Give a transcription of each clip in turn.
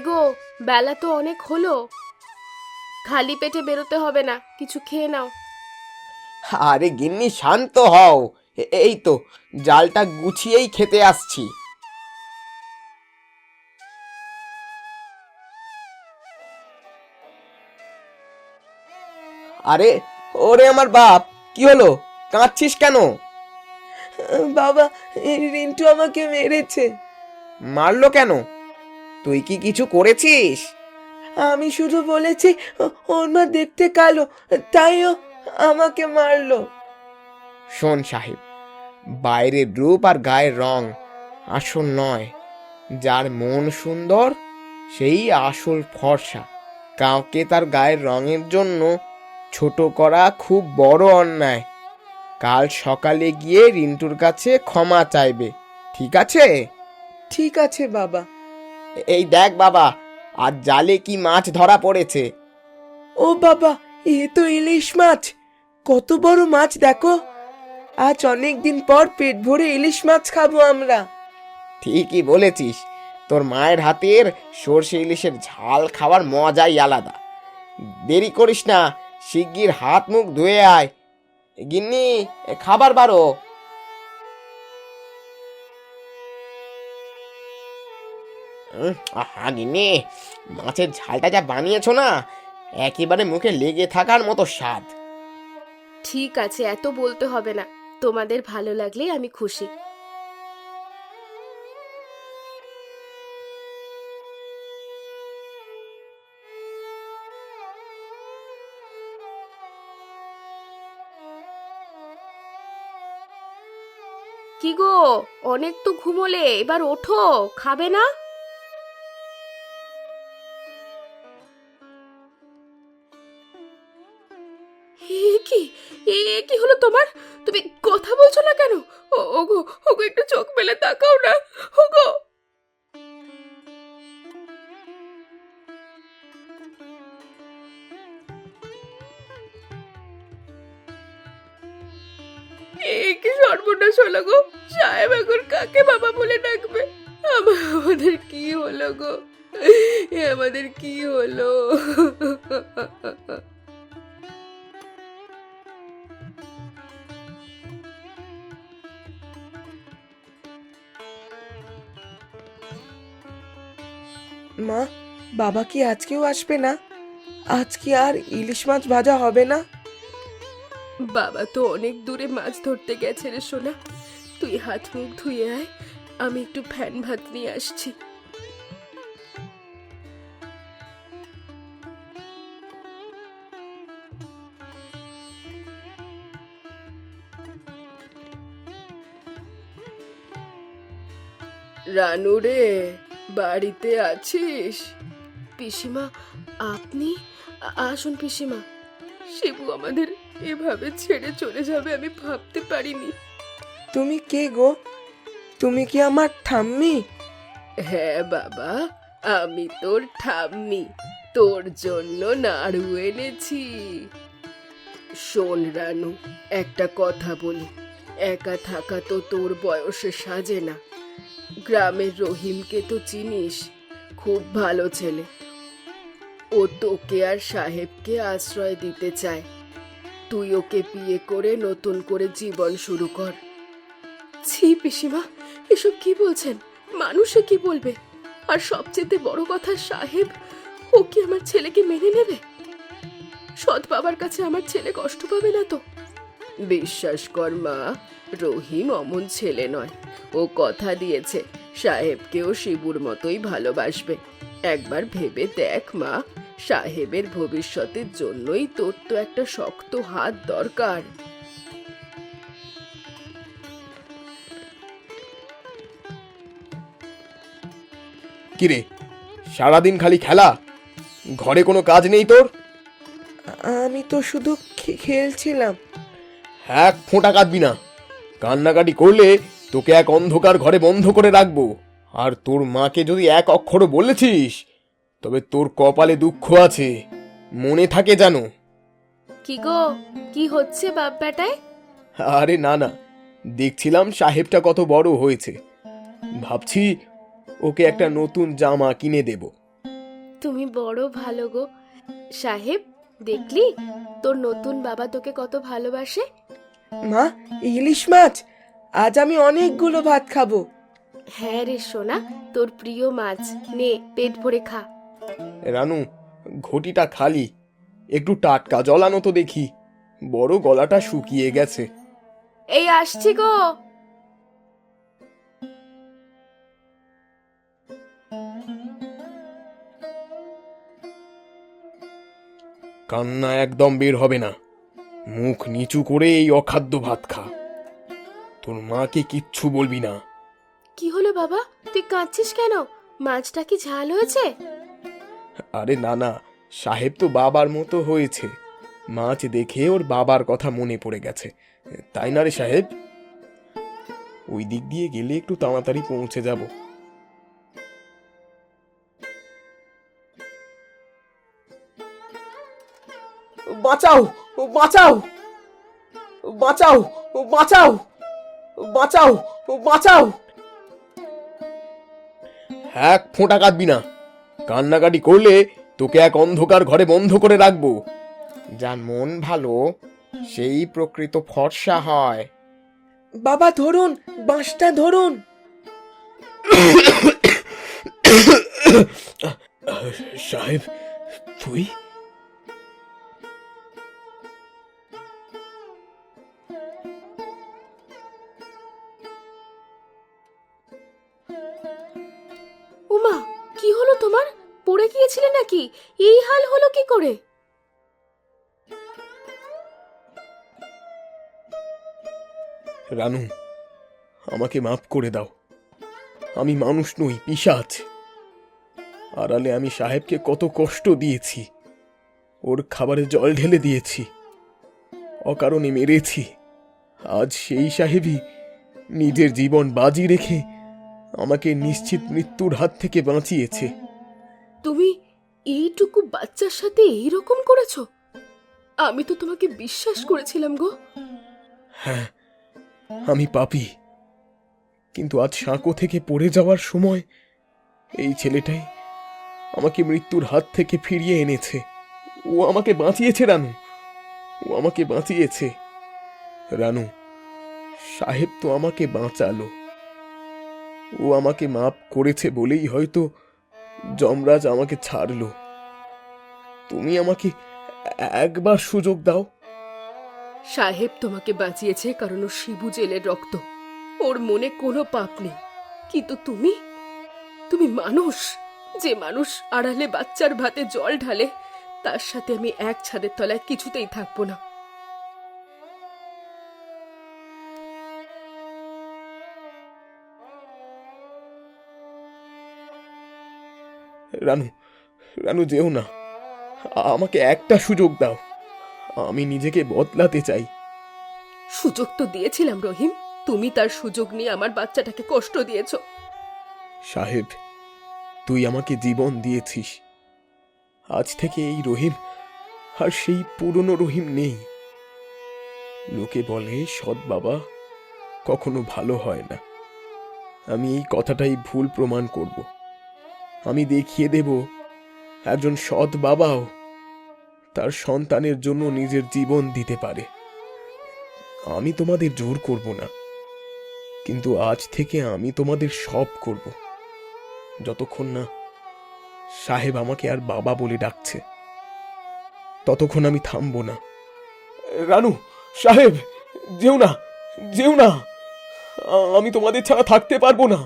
গো, বেলা তো অনেক হলো, খালি পেটে বেরোতে হবে না, কিছু খেয়ে নাও। আরে গিন্নি শান্ত হও। এই তো জালটা গুছিয়েই খেতে আসছি। আরে ওরে আমার বাপ, কি হলো? কাঁদছিস কেন? বাবা, এই রিন্টু আমাকে মেরেছে। মারলো কেন? তুই কি কিছু করেছিস? আমি শুধু বলেছি ওর মা দেখতে কালো, তাই ও আমাকে মারলো। শোন সাহেব, বাইরের রূপ আর গায়ের রং আসল নয়। যার মন সুন্দর সেই আসল ফর্সা। কাউকে তার গায়ের রঙের জন্য ছোট করা খুব বড় অন্যায়। কাল সকালে গিয়ে রিন্টুর কাছে ক্ষমা চাইবে, ঠিক আছে? ঠিক আছে বাবা। এই দেখ বাবা, আর জালে কি মাছ ধরা পড়েছে। ও বাবা, এ তো ইলিশ মাছ। কত বড় মাছ দেখো। আজ অনেক দিন পর পেট ভরে ইলিশ মাছ খাবো আমরা। ঠিকই বলেছিস, তোর মায়ের হাতের সর্ষে ইলিশের ঝাল খাওয়ার মজাই আলাদা। দেরি করিস না, শিগগির হাত মুখ ধুয়ে আয়। গিন্নি, খাবার বারো। আহা গিন্নি, মাছের ঝালটা যা বানিয়েছো না, একেবারে মুখে লেগে থাকার মতো স্বাদ। ঠিক আছে, এত বলতে হবে না, তোমাদের ভালো লাগলেই আমি খুশি। কি গো, অনেক তো ঘুমোলে, এবার ওঠো, খাবে না? এ কি, এ কি হলো তোমার? তুমি কথা বলছো না কেন? ওগো, ওগো, একটু চোখ মেলে তাকাও না। ওগো, এ কি সর্বনাশ হলো গো! সাহেব এখন কাকে বাবা বলে ডাকবে? আমাদের কি হলো গো? এ আমাদের কি হলো? মা, বাবা কি আজকেও আসবে না? আজ কি আর ইলিশ মাছ ভাজা হবে না? বাবা তো অনেক দূরে মাছ ধরতে গেছে রে সোনা, তুই হাত মুখ ধুয়ে আয়, আমি একটু ফ্যান ভাত নিয়ে আসছি। রানু রে, বাড়িতে আছিস? পিসিমা, আপনি? আসুন পিসিমা। শিবু আমাদের এভাবে ছেড়ে চলে যাবে আমি ভাবতে পারিনি। তুমি কে গো? তুমি কি আমার ঠাম্মি? হ্যাঁ বাবা, আমি তোর ঠাম্মি, তোর জন্য নাড়ু এনেছি। শোন রানু, একটা কথা বলি, একা থাকা তো তোর বয়সে সাজে না। গ্রামের রহিমকে তো চিনিস, খুব ভালো ছেলে। ও তোকে আর সাহেবকে আশ্রয় দিতে চায়। তুই ওকে বিয়ে করে নতুন করে জীবন শুরু কর। ছি পিসিমা, এসব কি বলছেন? মানুষে কি বলবে? আর সবচেয়ে বড় কথা, সাহেব ও কি আমার ছেলেকে মেনে নেবে? সৎ বাবার কাছে আমার ছেলে কষ্ট পাবে না তো? বিশ্বাস কর মা, রহিম অমন ছেলে নয়। ও কথা দিয়েছে সাহেবকেও শিবুর মতোই ভালোবাসবে। একবার ভেবে দেখ মা, সাহেবের ভবিষ্যতের জন্যই তোর তো একটা শক্ত হাত দরকার। কিরে, সারাদিন খালি খেলা, ঘরে কোনো কাজ নেই তোর? আমি তো শুধু খেলছিলাম। এক ফোঁটা কাঁদবি না। কান্নাকাটি করলে তোকে এক অন্ধকার ঘরে বন্ধ করে রাখবো। আর তোর মাকে যদি এক অক্ষরও বলেছিস, তবে তোর কপালে দুঃখ আছে, মনে থাকে জানো। কি গো, কি হচ্ছে বাপ বেটায়? আরে না না, দেখছিলাম সাহেবটা কত বড় হয়েছে, ভাবছি ওকে একটা নতুন জামা কিনে দেব। তুমি বড় ভালো গো। সাহেব, দেখলি তোর নতুন বাবা তোকে কত ভালোবাসে। মা, ইলিশ মাছ, আজ আমি অনেকগুলো ভাত খাবো। হ্যাঁ রে সোনা, তোর প্রিয় মাছ, নে পেট ভরে খা। রানু, ঘটিটা খালি, একটু টাটকা জল আনো তো দেখি, বড় গলাটা শুকিয়ে গেছে। এই আসছি গো। কান্না একদম বের হবে না, মুখ নিচু করে এই অখাদ্য ভাত খা। তোর মাকে কিচ্ছু বলবি না। কি হলো বাবা, তুই কাঁদছিস কেন? মাছটা কি ঝাল হয়েছে? আরে না না, সাহেব তো বাবার মতো হয়েছে, মাছ দেখে ওর বাবার কথা মনে পড়ে গেছে, তাই না রে সাহেব? ওই দিক দিয়ে গেলে একটু তাড়াতাড়ি পৌঁছে যাব। বাঁচাও, বাঁচাও, বাঁচাও, বাঁচাও, বাঁচাও, বাঁচাও। এক ফোঁটা কাঁদবি না, কান্নাকাটি করলে তোকে এক অন্ধকার ঘরে বন্ধ করে রাখবো। যার মন ভালো সেই প্রকৃত ফর্সা হয়। বাবা ধরুন, বাঁশটা ধরুন। সাহেব, তুই? উমা, কি হলো তোমার? পড়ে গিয়েছিলে নাকি? এই হাল হলো কি করে? রানু, আমাকে মাফ করে দাও, আমি মানুষ নই, পিশাচ। আড়ালে আমি সাহেবকে কত কষ্ট দিয়েছি, ওর খাবারে জল ঢেলে দিয়েছি, অকারণে মেরেছি। আজ সেই সাহেবই নিজের জীবন বাজি রেখে আমাকে নিশ্চিত মৃত্যুর হাত থেকে বাঁচিয়েছে। তুমি এইটুকু বাচ্চার সাথে এইরকম করেছো? আমি তো তোমাকে বিশ্বাস করেছিলাম গো। হ্যাঁ, আমি পাপী, কিন্তু আজ সাঁকো থেকে পড়ে যাওয়ার সময় এই ছেলেটাই আমাকে মৃত্যুর হাত থেকে ফিরিয়ে এনেছে। ও আমাকে বাঁচিয়েছে রানু, ও আমাকে বাঁচিয়েছে। রানু, সাহেব তো আমাকে বাঁচালো, ও আমাকে মাপ করেছে বলেই হয়তো যমরাজ আমাকে ছাড়লো। তুমি আমাকে একবার সুযোগ দাও। সাহেব তোমাকে বাঁচিয়েছে কারণ ও শিবু জেলের রক্ত, ওর মনে কোনো পাপ নেই। কিন্তু তুমি, তুমি মানুষ, যে মানুষ আড়ালে বাচ্চার ভাতে জল ঢালে, তার সাথে আমি এক ছাদের তলায় কিছুতেই থাকবো না। রানু, রানু যেও না, আমাকে একটা সুযোগ দাও, আমি নিজেকে বদলাতে চাই। সুযোগ তো দিয়েছিলাম রহিম, তুমি তার সুযোগ নিয়ে আমার বাচ্চাটাকে কষ্ট দিয়েছো। সাহেব, তুই আমাকে জীবন দিয়েছিস, আজ থেকে এই রহিম আর সেই পুরনো রহিম নেই। লোকে বলে সৎ বাবা কখনো ভালো হয় না, আমি এই কথাটাই ভুল প্রমাণ করব। আমি দেখিয়ে দেব একজন সৎ বাবাও তার সন্তানের জন্য নিজের জীবন দিতে পারে। আমি তোমাদের জোর করব না, কিন্তু আজ থেকে আমি তোমাদের সব করব, যতক্ষণ না সাহেব আমাকে আর বাবা বলে ডাকছে ততক্ষণ আমি থামবো না। রানু, সাহেব, যেও না, যেও না, আমি তোমাদের ছাড়া থাকতে পারবো না।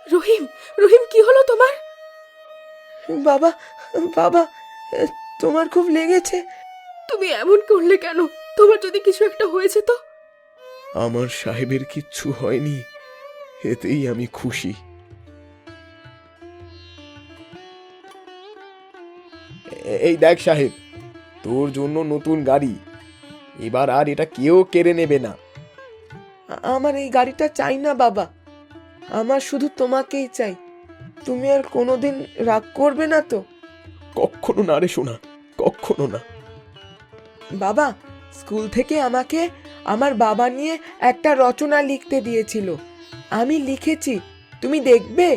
রহিম, রহিম, কি হলো তোমার? বাবা, বাবা, তোমার খুব লেগেছে? তুমি এমন করলে কেন? তোমার যদি কিছু একটা হয়েছে তো? আমার সাহেবের কিচ্ছু হয়নি, এতেই আমি খুশি। এই দেখ সাহেব, তোর জন্য নতুন গাড়ি, এবার আর এটা কেউ কেড়ে নেবে না। আমার এই গাড়িটা চাই না বাবা, আমার শুধু তোমাকেই চাই। তুমি আর কোনোদিন রাগ করবে না তো? কখনো না রে সোনা, কখনো না। বাবা, স্কুল থেকে আমাকে আমার বাবা নিয়ে একটা রচনা লিখতে দিয়েছিল। আমি লিখেছি, তুমি দেখবে?